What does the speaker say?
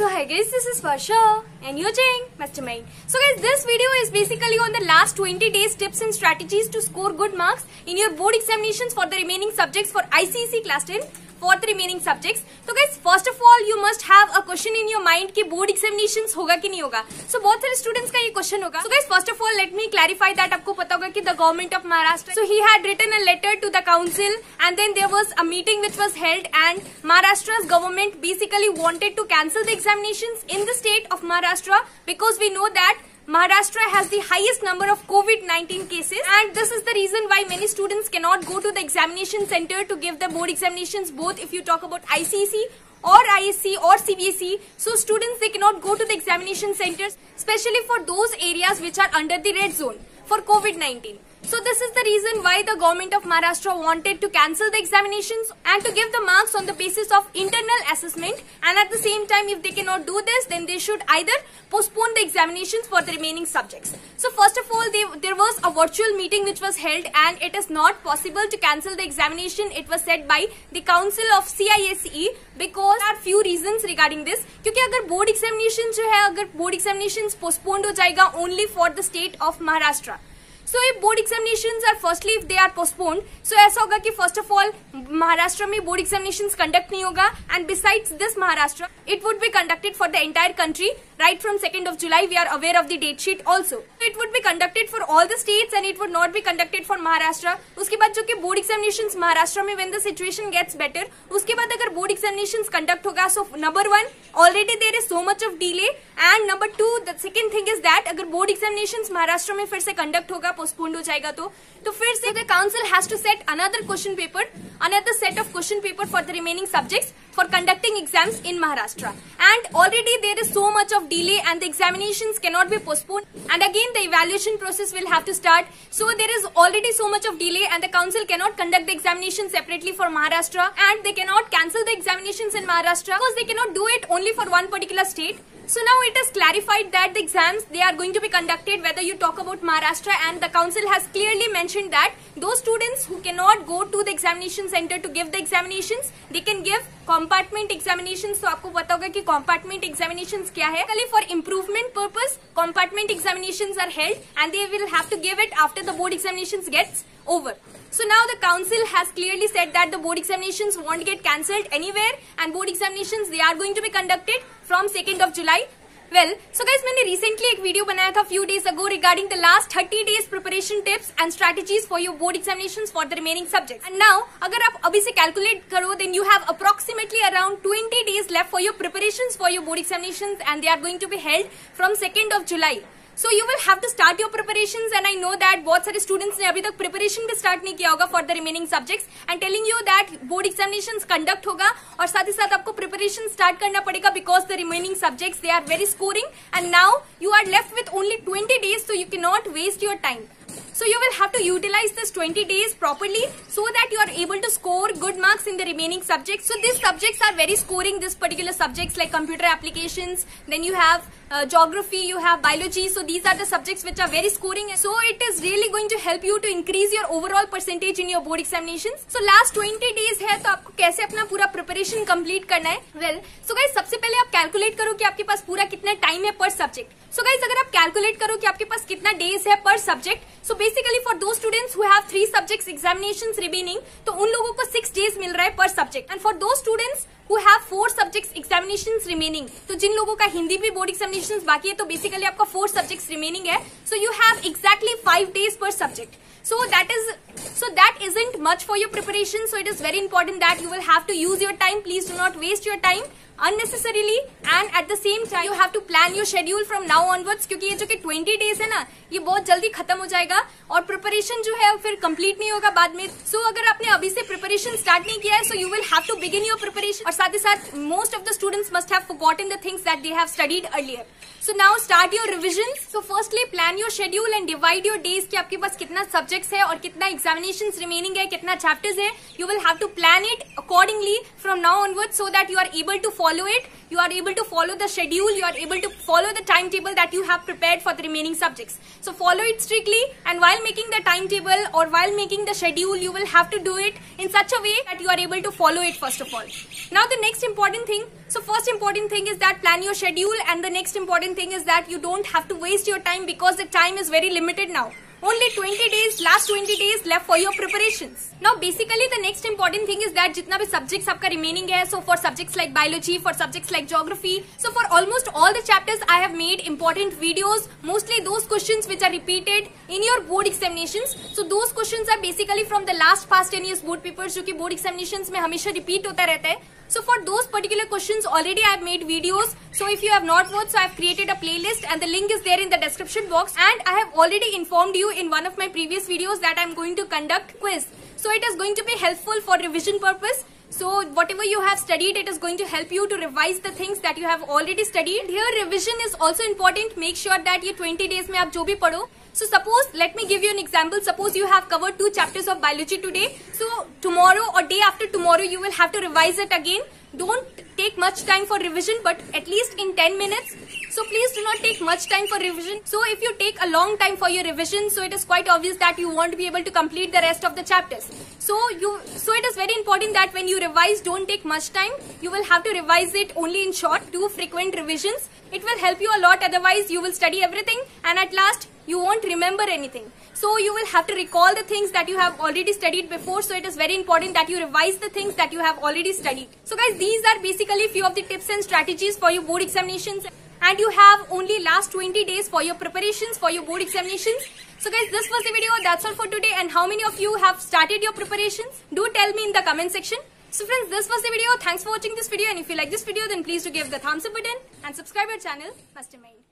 So hi guys, this is Varsha and you're watching Mastermind. So guys, this video is basically on the last 20 days tips and strategies to score good marks in your board examinations for the remaining subjects for ICSE class 10 for the remaining subjects. So guys, first of all you must have a question in your mind कि board examinations होगा कि नहीं होगा. So बहुत सारे students का ये question होगा. So guys, first of all let me clarify that आपको पता होगा कि the government of Maharashtra, so he had written a letter to the council and then there was a meeting which was held and Maharashtra's government basically wanted to cancel the examinations in the state of Maharashtra because we know that Maharashtra has the highest number of COVID-19 cases and this is the reason why many students cannot go to the examination center to give the board examinations, both if you talk about ICSE or ISC or CBSE. So students, they cannot go to the examination centers, especially for those areas which are under the red zone for COVID-19. So this is the reason why the government of Maharashtra wanted to cancel the examinations and to give the marks on the basis of internal assessment, and at the same time if they cannot do this then they should either postpone the examinations for the remaining subjects. So first of all there was a virtual meeting which was held and it is not possible to cancel the examination, it was said by the council of CISE, because there are few reasons regarding this. क्योंकि अगर board examination जो है, अगर board examinations postponed हो जाएगा only for the state of Maharashtra. So if board examinations are firstly if they are postponed, so ऐसा होगा कि first of all महाराष्ट्र में board examinations conduct नहीं होगा, and besides this Maharashtra it would be conducted for the entire country right from 2nd of July. We are aware of the date sheet also. So it would be conducted for all the states and it would not be conducted for Maharashtra. उसके बाद जो कि board examinations Maharashtra में when the situation gets better, उसके बाद अगर board examinations conduct होगा, so number one already there is so much of delay, and number two the second thing is that अगर board examinations महाराष्ट्र में फिर से conduct होगा, postponed हो जाएगा तो फिर से the council has to set another question paper, another set of question paper for the remaining subjects for conducting exams in Maharashtra, and already there is so much of delay and the examinations cannot be postponed, and again the evaluation process will have to start. So there is already so much of delay and the council cannot conduct the examinations separately for Maharashtra, and they cannot cancel the examinations in Maharashtra because they cannot do it only for one particular state. So now it is clarified that the exams, they are going to be conducted whether you talk about Maharashtra, and the council has clearly mentioned that those students who cannot go to the examination center to give the examinations, they can give compartment examinations. So आपको पता होगा कि compartment examinations क्या है. Only for improvement purpose, compartment examinations are held and they will have to give it after the board examinations gets over. So now the council has clearly said that the board examinations won't get cancelled anywhere and board examinations, they are going to be conducted from 2nd of July. Well, so guys, मैंने recently एक video बनाया था few days ago regarding the last 30 days preparation tips and strategies for your board examinations for the remaining subjects. And now, अगर आप अभी से calculate करो, then you have approximately around 20 days left for your preparations for your board examinations, and they are going to be held from 2nd of July. So you will have to start your preparations, and I know that बहुत सारे students ने अभी तक preparation भी start नहीं किया होगा for the remaining subjects, and telling you that board examinations conduct होगा और साथ ही साथ आपको preparation start करना पड़ेगा because the remaining subjects, they are very scoring, and now you are left with only 20 days, so you cannot waste your time. So you will have to utilize this 20 days properly so that you are able to score good marks in the remaining subjects. So these subjects are very scoring, this particular subjects like computer applications, then you have geography, you have biology. So these are the subjects which are very scoring. So it is really going to help you to increase your overall percentage in your board examinations. So last 20 days है, तो आपको कैसे अपना पूरा preparation complete करना है? Well, so guys, सबसे पहले आप calculate करो कि आपके पास पूरा कितना time है per subject. So guys, अगर आप calculate करो कि आपके पास कितना days है per subject, so basically for those students who have 3 subjects examinations remaining, तो उन लोगों को 6 days मिल रहा है per subject, and for those students who have 4 subjects examinations remaining, तो जिन लोगों का हिंदी भी board examinations बाकी है, तो basically आपका 4 subjects remaining है, so you have exactly 5 days per subject. So that isn't much for your preparation. So it is very important that you will have to use your time. Please do not waste your time unnecessarily, and at the same time you have to plan your schedule from now onwards, क्योंकि ये जो कि 20 days है ना, ये बहुत जल्दी खत्म हो जाएगा और preparation जो है फिर complete नहीं होगा बाद में. So अगर आपने अभी से preparation start नहीं किया है, so you will have to begin your preparation, और साथ ही साथ most of the students must have forgotten the things that they have studied earlier. So now start your revisions. So firstly plan your schedule and divide your days कि आपके पास कितना subjects है और कितना examinations remaining है, कितना chapters है. You will have to plan it accordingly from now onwards so that you are able to follow follow it, you are able to follow the schedule, you are able to follow the timetable that you have prepared for the remaining subjects. So follow it strictly, and while making the timetable or while making the schedule, you will have to do it in such a way that you are able to follow it first of all. Now the next important thing, so first important thing is that plan your schedule, and the next important thing is that you don't have to waste your time because the time is very limited now. Only 20 days, last 20 days left for your preparations. Now basically the next important thing is that जितना भी subjects आपका remaining है, so for subjects like biology, for subjects like geography, so for almost all the chapters I have made important videos, mostly those questions which are repeated in your board examinations. So those questions are basically from the last past 10 years board papers जो कि board examinations में हमेशा repeat होता रहता है. So for those particular questions already I have made videos. So if you have not watched, so I have created a playlist and the link is there in the description box, and I have already informed you in one of my previous videos that I am going to conduct quiz. So it is going to be helpful for revision purpose. So whatever you have studied, it is going to help you to revise the things that you have already studied. Here revision is also important. Make sure that ये 20 days में आप जो भी पढ़ो. So suppose, let me give you an example. Suppose you have covered 2 chapters of biology today. So tomorrow or day after tomorrow, you will have to revise it again. Don't take much time for revision, but at least in 10 minutes. So please do not take much time for revision. So if you take a long time for your revision, so it is quite obvious that you won't be able to complete the rest of the chapters. So it is very important that when you revise, don't take much time. You will have to revise it only in short, do frequent revisions. It will help you a lot. Otherwise, you will study everything and at last you won't remember anything. So you will have to recall the things that you have already studied before. So it is very important that you revise the things that you have already studied. So guys, these are basically few of the tips and strategies for your board examinations. And you have only last 20 days for your preparations for your board examinations. So guys, this was the video. That's all for today. And how many of you have started your preparations? Do tell me in the comment section. So friends, this was the video. Thanks for watching this video. And if you like this video, then please do give the thumbs up button and subscribe our channel, Mastermind.